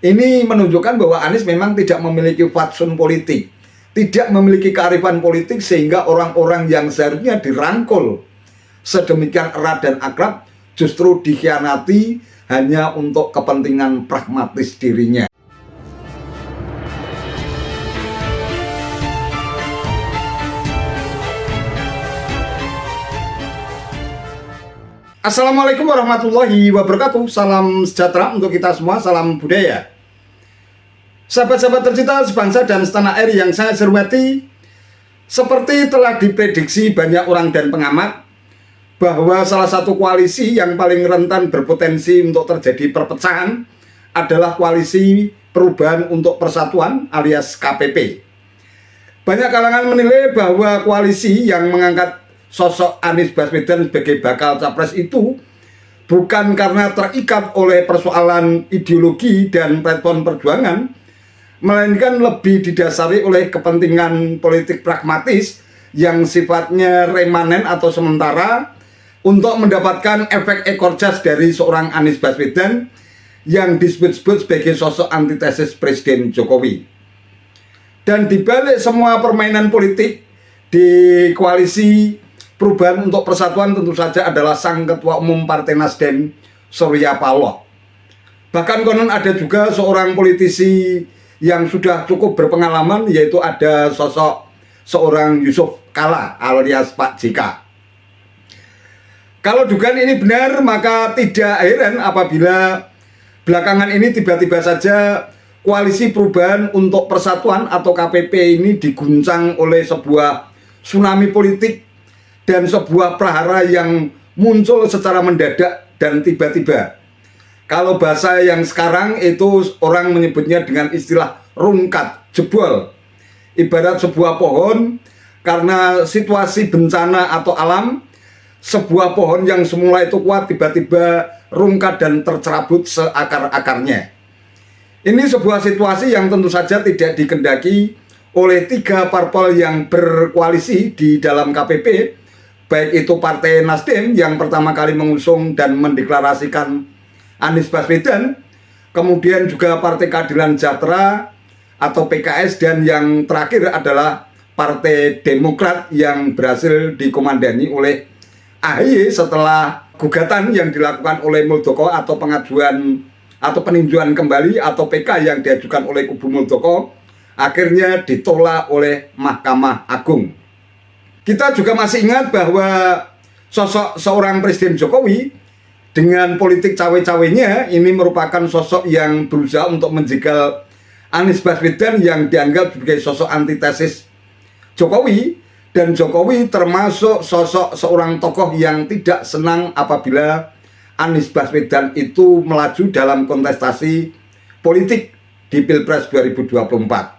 Ini menunjukkan bahwa Anies memang tidak memiliki fatsun politik, tidak memiliki kearifan politik, sehingga orang-orang yang seharusnya dirangkul sedemikian erat dan akrab justru dikhianati hanya untuk kepentingan pragmatis dirinya. Assalamualaikum warahmatullahi wabarakatuh. Salam sejahtera untuk kita semua, salam budaya. Sahabat-sahabat tercinta sebangsa dan setanah air yang saya hormati, seperti telah diprediksi banyak orang dan pengamat, bahwa salah satu koalisi yang paling rentan berpotensi untuk terjadi perpecahan adalah koalisi Perubahan untuk Persatuan alias KPP. Banyak kalangan menilai bahwa koalisi yang mengangkat sosok Anies Baswedan sebagai bakal capres itu bukan karena terikat oleh persoalan ideologi dan platform perjuangan, melainkan lebih didasari oleh kepentingan politik pragmatis yang sifatnya remanen atau sementara untuk mendapatkan efek ekor jas dari seorang Anies Baswedan yang disebut-sebut sebagai sosok antitesis Presiden Jokowi. Dan dibalik semua permainan politik di koalisi Perubahan untuk Persatuan tentu saja adalah sang Ketua Umum Partai Nasdem, Surya Paloh. Bahkan konon ada juga seorang politisi yang sudah cukup berpengalaman, yaitu ada sosok seorang Yusuf Kala alias Pak JK. Kalau dugaan ini benar, maka tidak heran apabila belakangan ini tiba-tiba saja koalisi Perubahan untuk Persatuan atau KPP ini diguncang oleh sebuah tsunami politik dan sebuah prahara yang muncul secara mendadak dan tiba-tiba. Kalau bahasa yang sekarang itu orang menyebutnya dengan istilah rungkat, jebol. Ibarat sebuah pohon karena situasi bencana atau alam, sebuah pohon yang semula itu kuat tiba-tiba rungkat dan tercerabut seakar-akarnya. Ini sebuah situasi yang tentu saja tidak dikendaki oleh tiga parpol yang berkoalisi di dalam KPP, baik itu Partai Nasdem yang pertama kali mengusung dan mendeklarasikan Anies Baswedan, kemudian juga Partai Keadilan Sejahtera atau PKS, dan yang terakhir adalah Partai Demokrat yang berhasil dikomandani oleh AHY setelah gugatan yang dilakukan oleh Muldoko atau pengajuan atau peninjauan kembali atau PK yang diajukan oleh kubu Muldoko akhirnya ditolak oleh Mahkamah Agung. Kita juga masih ingat bahwa sosok seorang Presiden Jokowi dengan politik cawe-cawenya ini merupakan sosok yang berusaha untuk menjegal Anies Baswedan yang dianggap sebagai sosok antitesis Jokowi, dan Jokowi termasuk sosok seorang tokoh yang tidak senang apabila Anies Baswedan itu melaju dalam kontestasi politik di Pilpres 2024.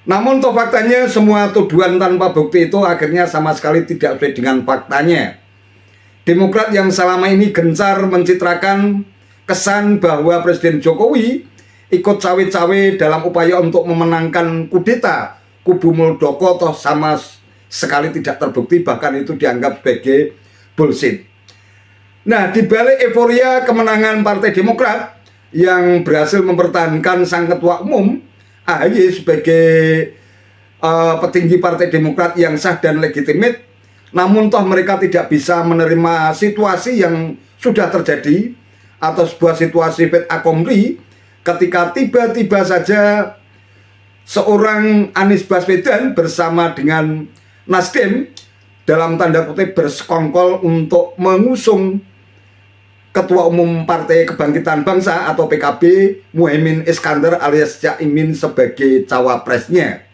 Namun toh faktanya semua tuduhan tanpa bukti itu akhirnya sama sekali tidak sesuai dengan faktanya. Demokrat yang selama ini gencar mencitrakan kesan bahwa Presiden Jokowi ikut cawe-cawe dalam upaya untuk memenangkan kudeta kubu Muldoko toh sama sekali tidak terbukti, bahkan itu dianggap sebagai bullshit. Nah, di balik euforia kemenangan Partai Demokrat yang berhasil mempertahankan sang Ketua Umum AHY sebagai petinggi Partai Demokrat yang sah dan legitimit, namun toh mereka tidak bisa menerima situasi yang sudah terjadi atau sebuah situasi fait accompli ketika tiba-tiba saja seorang Anies Baswedan bersama dengan Nasdem dalam tanda kutip bersekongkol untuk mengusung Ketua Umum Partai Kebangkitan Bangsa atau PKB Muhaimin Iskandar alias Cak Imin sebagai cawapresnya.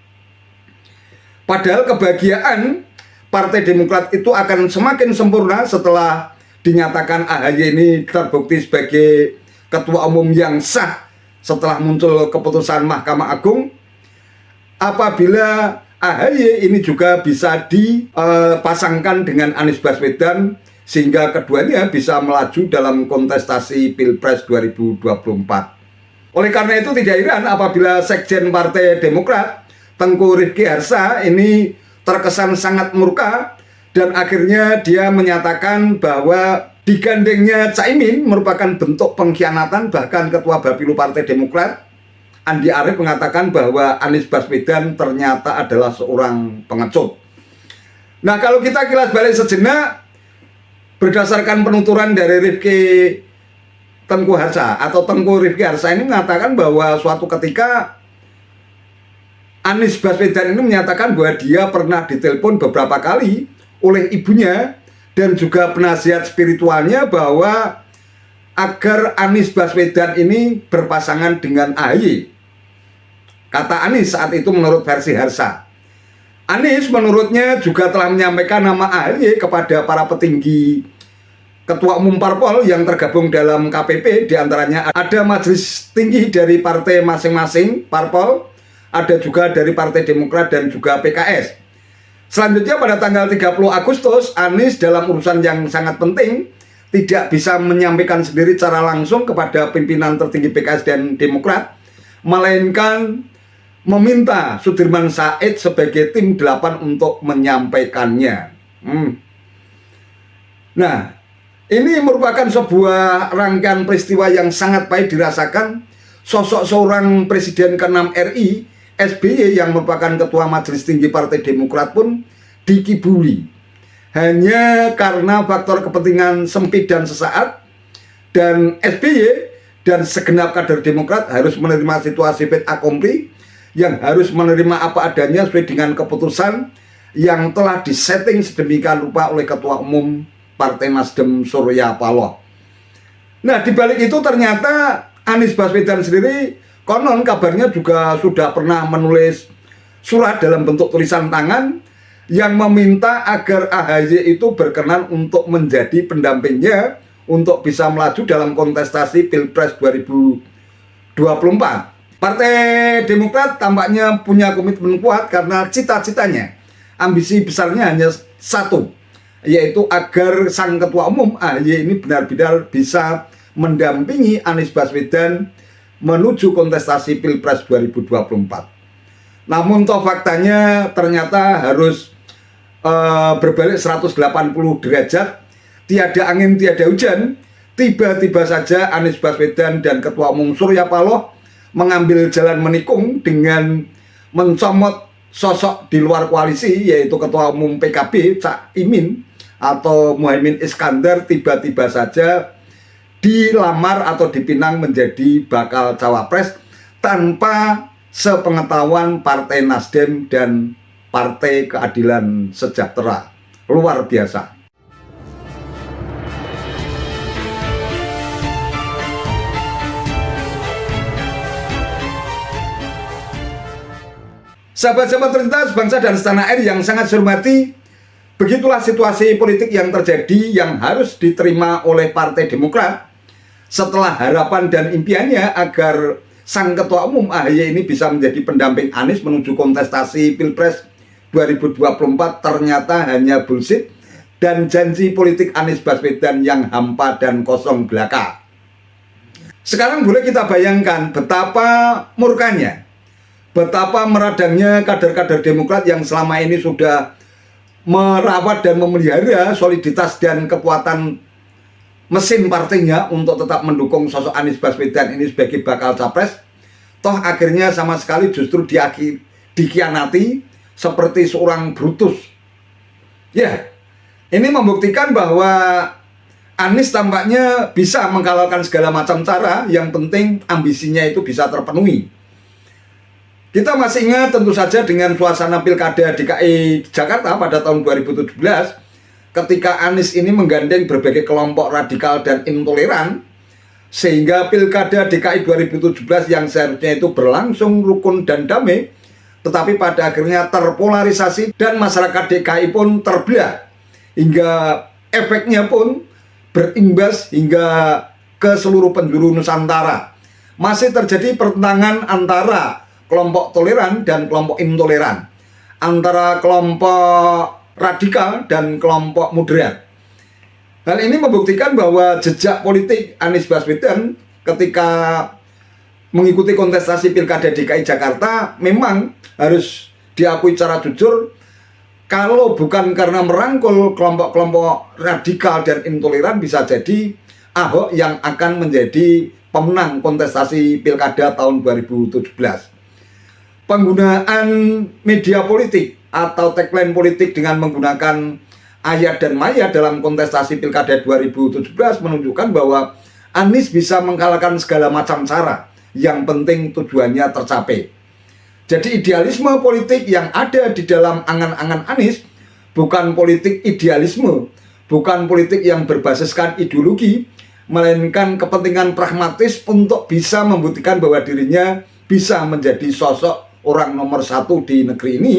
Padahal kebahagiaan Partai Demokrat itu akan semakin sempurna setelah dinyatakan AHY ini terbukti sebagai Ketua Umum yang sah setelah muncul keputusan Mahkamah Agung, apabila AHY ini juga bisa dipasangkan dengan Anies Baswedan sehingga keduanya bisa melaju dalam kontestasi Pilpres 2024. Oleh karena itu tidak heran apabila Sekjen Partai Demokrat Tengku Rifki Harsha ini terkesan sangat murka dan akhirnya dia menyatakan bahwa Digandengnya Caimin merupakan bentuk pengkhianatan. Bahkan Ketua Bapilu Partai Demokrat Andi Arief mengatakan bahwa Anies Baswedan ternyata adalah seorang pengecut. Nah, kalau kita kilas balik sejenak, berdasarkan penuturan dari Rifki Tengku Harsa atau Tengku Rifki Harsa ini mengatakan bahwa suatu ketika Anies Baswedan ini menyatakan bahwa dia pernah ditelepon beberapa kali oleh ibunya dan juga penasihat spiritualnya bahwa agar Anies Baswedan ini berpasangan dengan AHY. Kata Anies saat itu menurut versi Harsa. Anies menurutnya juga telah menyampaikan nama AHY kepada para petinggi ketua umum parpol yang tergabung dalam KPP. Diantaranya ada majelis tinggi dari partai masing-masing parpol, ada juga dari Partai Demokrat dan juga PKS. Selanjutnya pada tanggal 30 Agustus, Anies dalam urusan yang sangat penting tidak bisa menyampaikan sendiri secara langsung kepada pimpinan tertinggi PKS dan Demokrat, melainkan meminta Sudirman Said sebagai tim 8 untuk menyampaikannya. Nah, ini merupakan sebuah rangkaian peristiwa yang sangat baik dirasakan sosok seorang Presiden ke-6 RI, SBY, yang merupakan Ketua Majelis Tinggi Partai Demokrat pun dikibuli hanya karena faktor kepentingan sempit dan sesaat, dan SBY dan segenap kader Demokrat harus menerima situasi fait accompli, yang harus menerima apa adanya sesuai dengan keputusan yang telah disetting sedemikian rupa oleh Ketua Umum Partai Nasdem Surya Paloh. Nah, dibalik itu ternyata Anies Baswedan sendiri konon kabarnya juga sudah pernah menulis surat dalam bentuk tulisan tangan yang meminta agar AHY itu berkenan untuk menjadi pendampingnya untuk bisa melaju dalam kontestasi Pilpres 2024. Partai Demokrat tampaknya punya komitmen kuat karena cita-citanya, ambisi besarnya hanya satu, yaitu agar sang ketua umum AHY ini benar-benar bisa mendampingi Anies Baswedan menuju kontestasi Pilpres 2024. Namun toh faktanya ternyata harus berbalik 180 derajat, tiada angin tiada hujan. Tiba-tiba saja Anies Baswedan dan Ketua Umum Surya Paloh mengambil jalan menikung dengan mencomot sosok di luar koalisi, yaitu Ketua Umum PKB Caimin atau Muhaimin Iskandar tiba-tiba saja dilamar atau dipinang menjadi bakal cawapres tanpa sepengetahuan Partai Nasdem dan Partai Keadilan Sejahtera. Luar biasa. Sahabat-sahabat tercinta sebangsa dan setanah air yang sangat saya hormati, begitulah situasi politik yang terjadi yang harus diterima oleh Partai Demokrat setelah harapan dan impiannya agar sang ketua umum AHY ini bisa menjadi pendamping Anies menuju kontestasi Pilpres 2024 ternyata hanya bullshit dan janji politik Anies Baswedan yang hampa dan kosong belaka. Sekarang boleh kita bayangkan betapa murkanya, betapa meradangnya kader-kader Demokrat yang selama ini sudah merawat dan memelihara soliditas dan kekuatan mesin partainya untuk tetap mendukung sosok Anies Baswedan ini sebagai bakal capres, toh akhirnya sama sekali justru dikhianati seperti seorang Brutus. Ya, ini membuktikan bahwa Anies tampaknya bisa menghalalkan segala macam cara, yang penting ambisinya itu bisa terpenuhi. Kita masih ingat tentu saja dengan suasana Pilkada DKI Jakarta pada tahun 2017, ketika Anies ini menggandeng berbagai kelompok radikal dan intoleran, sehingga Pilkada DKI 2017 yang seharusnya itu berlangsung rukun dan damai, tetapi pada akhirnya terpolarisasi dan masyarakat DKI pun terbelah, hingga efeknya pun berimbas hingga ke seluruh penjuru Nusantara. Masih terjadi pertentangan antara kelompok toleran dan kelompok intoleran, antara kelompok radikal dan kelompok moderat. Hal ini membuktikan bahwa jejak politik Anies Baswedan ketika mengikuti kontestasi Pilkada DKI Jakarta memang harus diakui secara jujur Kalau bukan karena merangkul kelompok-kelompok radikal dan intoleran, bisa jadi Ahok yang akan menjadi pemenang kontestasi Pilkada tahun 2017. Penggunaan media politik atau tagline politik dengan menggunakan ayat dan maya dalam kontestasi Pilkada 2017 menunjukkan bahwa Anies bisa mengalahkan segala macam cara, yang penting tujuannya tercapai. Jadi idealisme politik yang ada di dalam angan-angan Anies bukan politik idealisme, bukan politik yang berbasiskan ideologi, melainkan kepentingan pragmatis untuk bisa membuktikan bahwa dirinya bisa menjadi sosok orang nomor satu di negeri ini,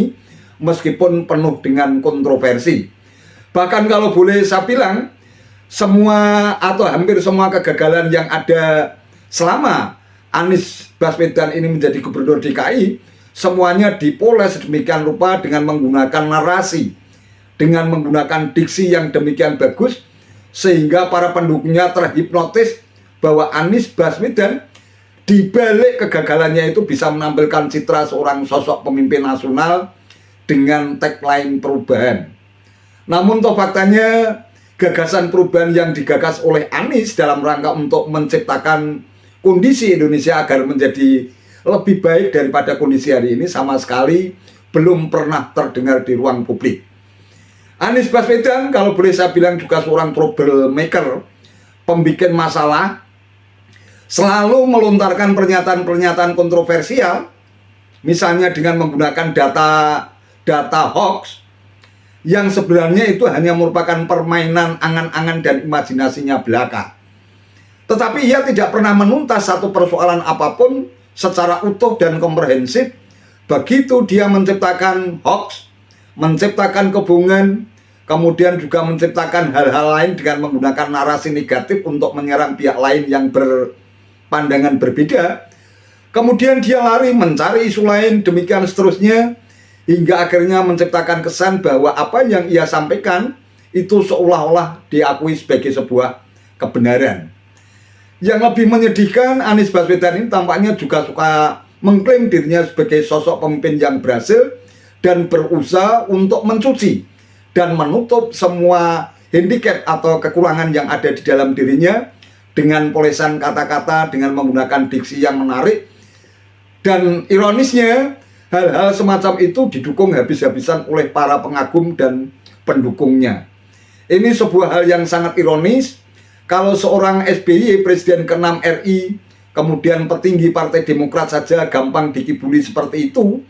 meskipun penuh dengan kontroversi. Bahkan kalau boleh saya bilang, semua atau hampir semua kegagalan yang ada selama Anies Baswedan ini menjadi gubernur DKI, semuanya dipoles sedemikian rupa dengan menggunakan narasi, dengan menggunakan diksi yang demikian bagus, sehingga para pendukungnya terhipnotis bahwa Anies Baswedan di balik kegagalannya itu bisa menampilkan citra seorang sosok pemimpin nasional dengan tagline perubahan. Namun toh faktanya gagasan perubahan yang digagas oleh Anies dalam rangka untuk menciptakan kondisi Indonesia agar menjadi lebih baik daripada kondisi hari ini sama sekali belum pernah terdengar di ruang publik. Anies Baswedan kalau boleh saya bilang juga seorang troublemaker, pembikin masalah, selalu melontarkan pernyataan-pernyataan kontroversial, misalnya dengan menggunakan data hoax, yang sebenarnya itu hanya merupakan permainan angan-angan dan imajinasinya belaka. Tetapi ia tidak pernah menuntas satu persoalan apapun secara utuh dan komprehensif. Begitu dia menciptakan hoax, menciptakan kebohongan, kemudian juga menciptakan hal-hal lain dengan menggunakan narasi negatif untuk menyerang pihak lain yang berpandangan berbeda. Kemudian dia lari mencari isu lain, demikian seterusnya, hingga akhirnya menciptakan kesan bahwa apa yang ia sampaikan itu seolah-olah diakui sebagai sebuah kebenaran. Yang lebih menyedihkan, Anies Baswedan ini tampaknya juga suka mengklaim dirinya sebagai sosok pemimpin yang berhasil dan berusaha untuk mencuci dan menutup semua handicap atau kekurangan yang ada di dalam dirinya dengan polesan kata-kata, dengan menggunakan diksi yang menarik. Dan ironisnya, hal-hal semacam itu didukung habis-habisan oleh para pengagum dan pendukungnya. Ini sebuah hal yang sangat ironis. Kalau seorang SBY, Presiden ke-6 RI, kemudian petinggi Partai Demokrat saja gampang dikibuli seperti itu,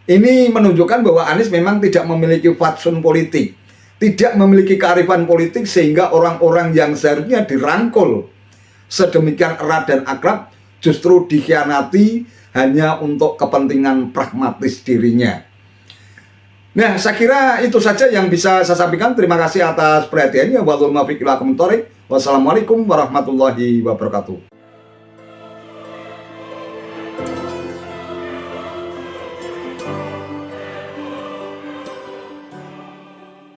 ini menunjukkan bahwa Anies memang tidak memiliki fatsun politik, tidak memiliki kearifan politik, sehingga orang-orang yang seharusnya dirangkul sedemikian erat dan akrab justru dikhianati hanya untuk kepentingan pragmatis dirinya. Nah, saya kira itu saja yang bisa saya sampaikan. Terima kasih atas perhatiannya. Wassalamualaikum warahmatullahi wabarakatuh.